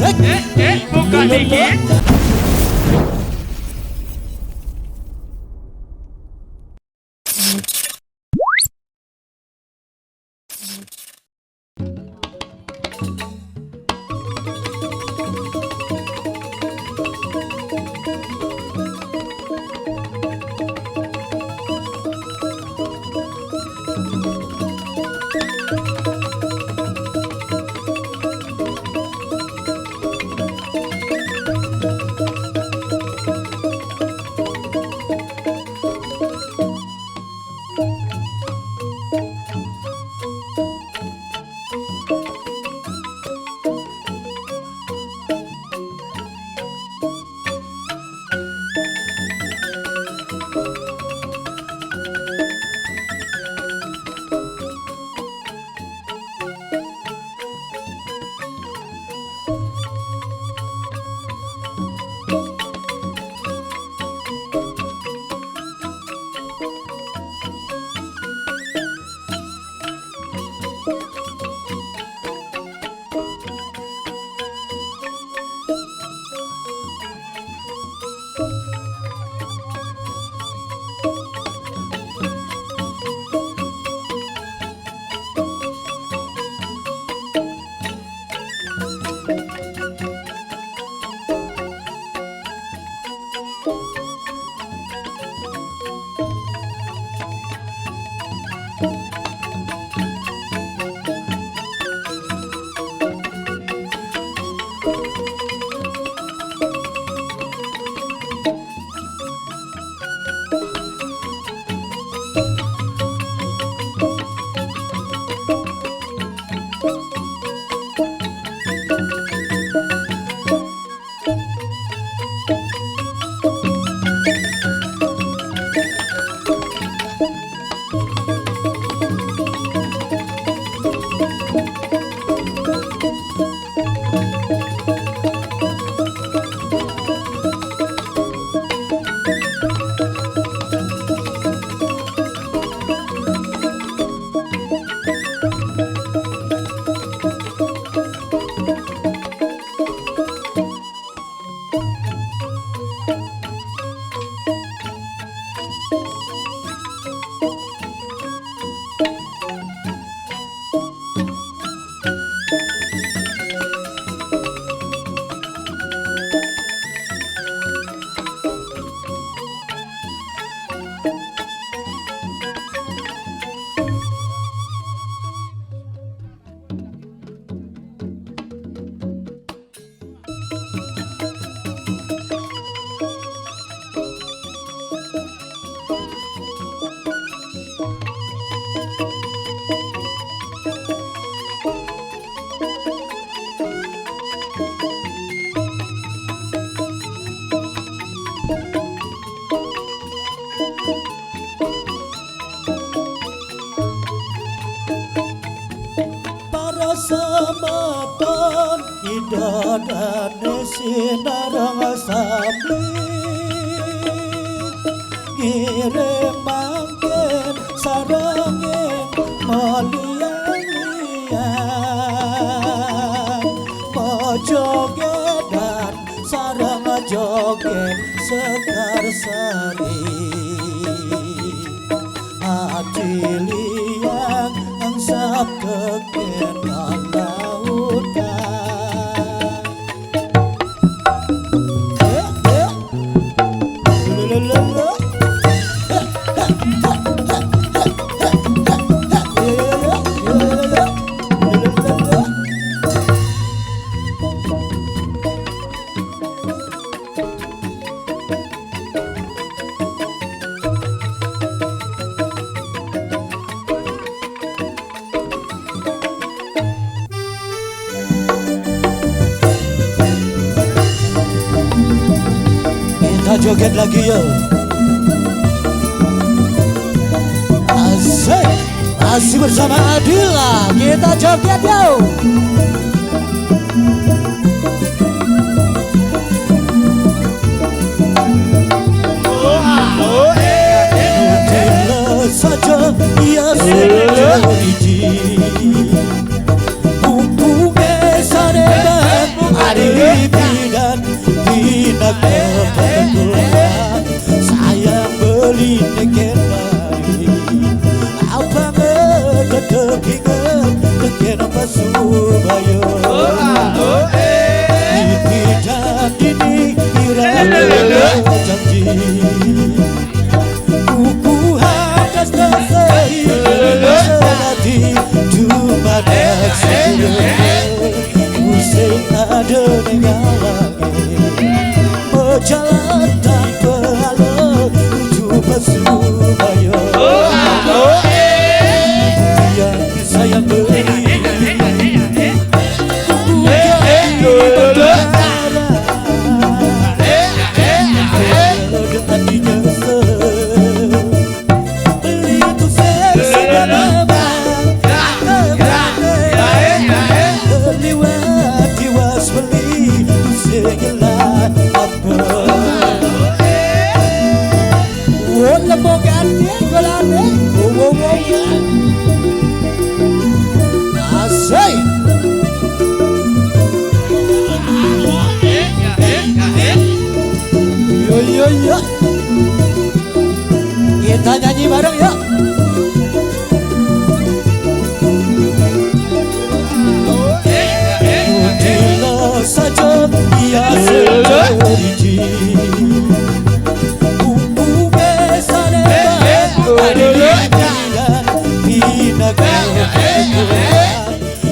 Asik. Buka dikit. Semeton idadane sinarang samling ngirim mangken sarengin malian-lian mojogedan sareng joget sekar sari hati liang angsap keken Kita joget lagi yo. Asik, masih bersama Adila. Kita joget yo. Saja ia sudah biji. Mumpung esane Pasubaya Dipidan dini irama janji Buku hadas tasai Selati cuma daksir Usai ada negalagi Berjalan tanpa halang Menuju Pasubaya Yang saya beri Kita nyanyi bareng yuk. Mutilah saja dia sendiri Bumbu besar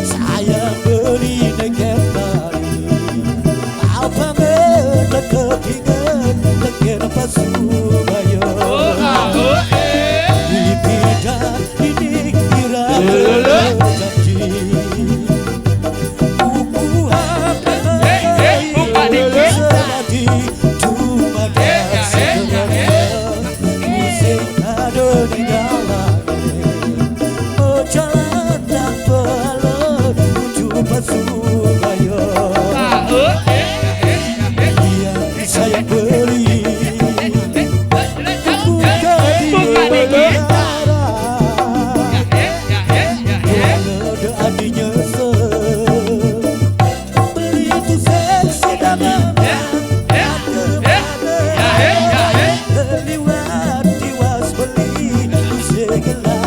saya beri kembali apa mendekat ingat dekat Pasubaya Dipidan ini irama janji Buku selati cuma daksir Musik ada negalagi Berjalan tanpa halang Menuju Pasubaya Yang saya beri Bukan di negara Ada adinya Beli itu seksi dan terliwat tiwas beli segala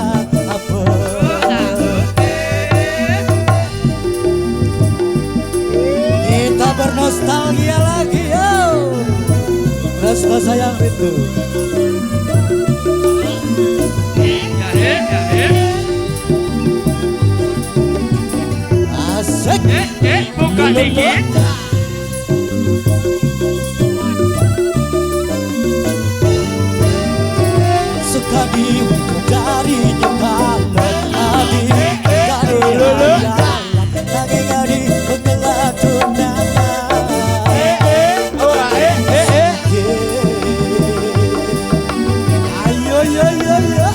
apa kita bernostalgia lagi yo rasa sayang itu asik bukan dikit sekali darinya kalau adik dari hayalan lagi ngadi mengelak tunangan ayo yo yo yo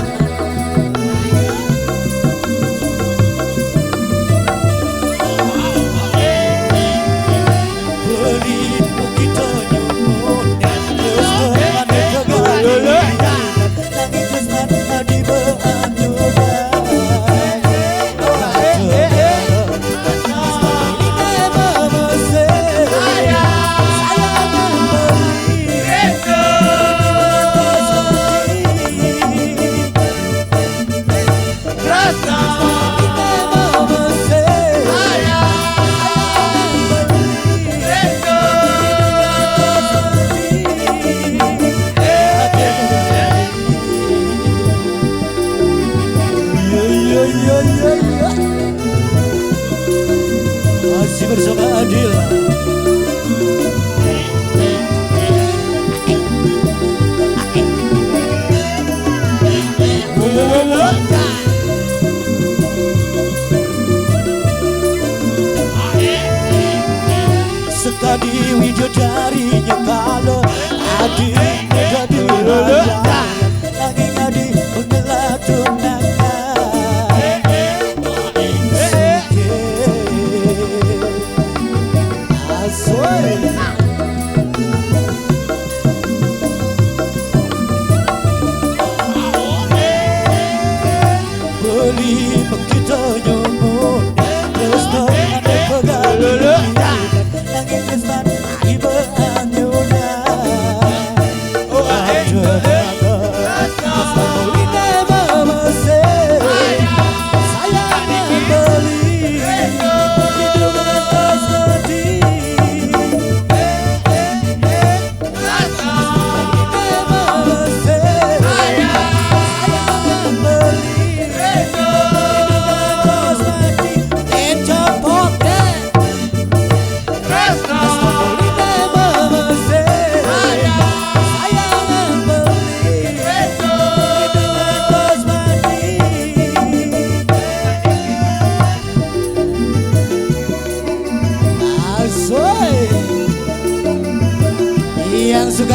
beri kita nyumun masih bersama Adil sekali widodarinya kalau Adil jadi hayalan lagi ngadi mengelak tunangan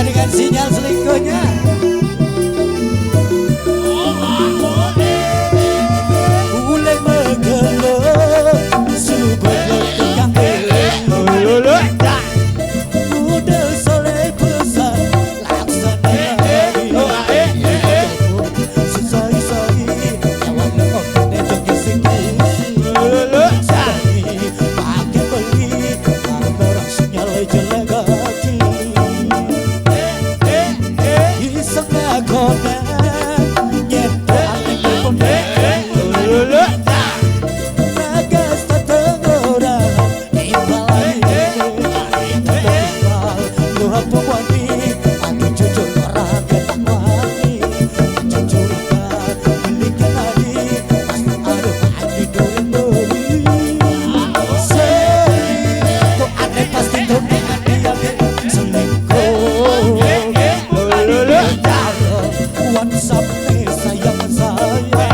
juga dengan sinyal selingkuhnya. Mulai menggelar sebelum tukang udah soleh besar laksana sesai-sai kawan lemok nejok singkir pakai beli orang sinyal jelek hati iseng ngakona nyetak nagas tetengorang apa wani aku jujur orang ketak wani aku curiga milikan hari pasti ada mandi duri-duri selingkuh aneh pasti tuh dia selingkuh WhatsApp nih sayang saya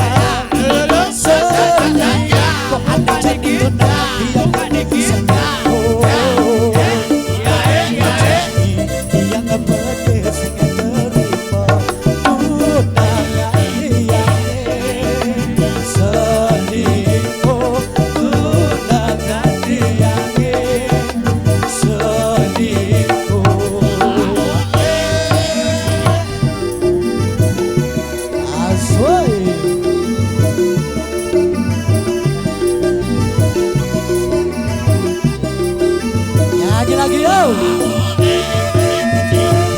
selingkuh aneh jadi tuh dia selingkuh Nyanyi lagi yo.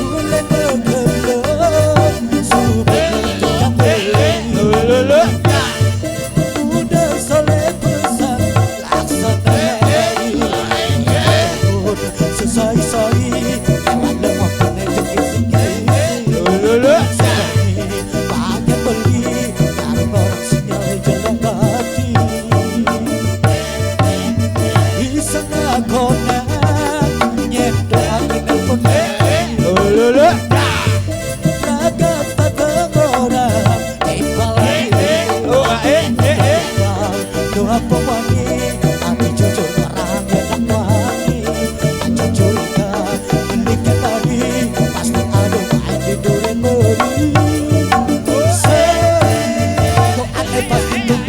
Mulai menggelar sebelum tukang udah soleh besar laksana sesai-sai kawan lemok nejok singkir pakai beli orang sinyal jelek hati iseng ngakona nyedak nelpon ragat tetengorang ipal doa pemani aku jujur orang yang wani aku curiga milikan tadi pasti ada main di duri-duri selingkuh aneh pasti tuh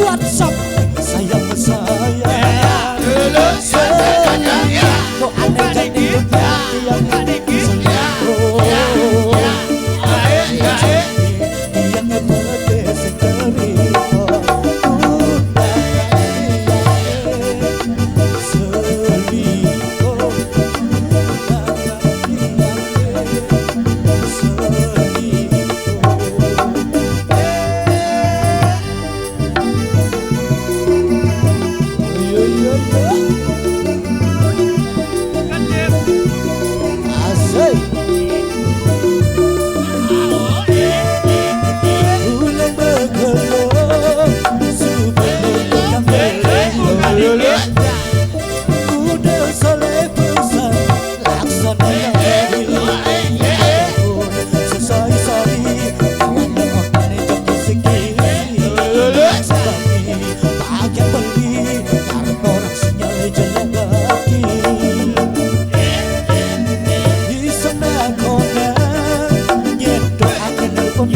WhatsApp sayang saya selingkuh aneh jadi yang selingkuh yang ngepedes terima selingkuh asik mulai bergelar sebelum tukang udah soleh besar laksana sesai-sai kawan lemok nejok singkir pakai beli orang sinyal jelek hati iseng ngakona nyedok aku nelpon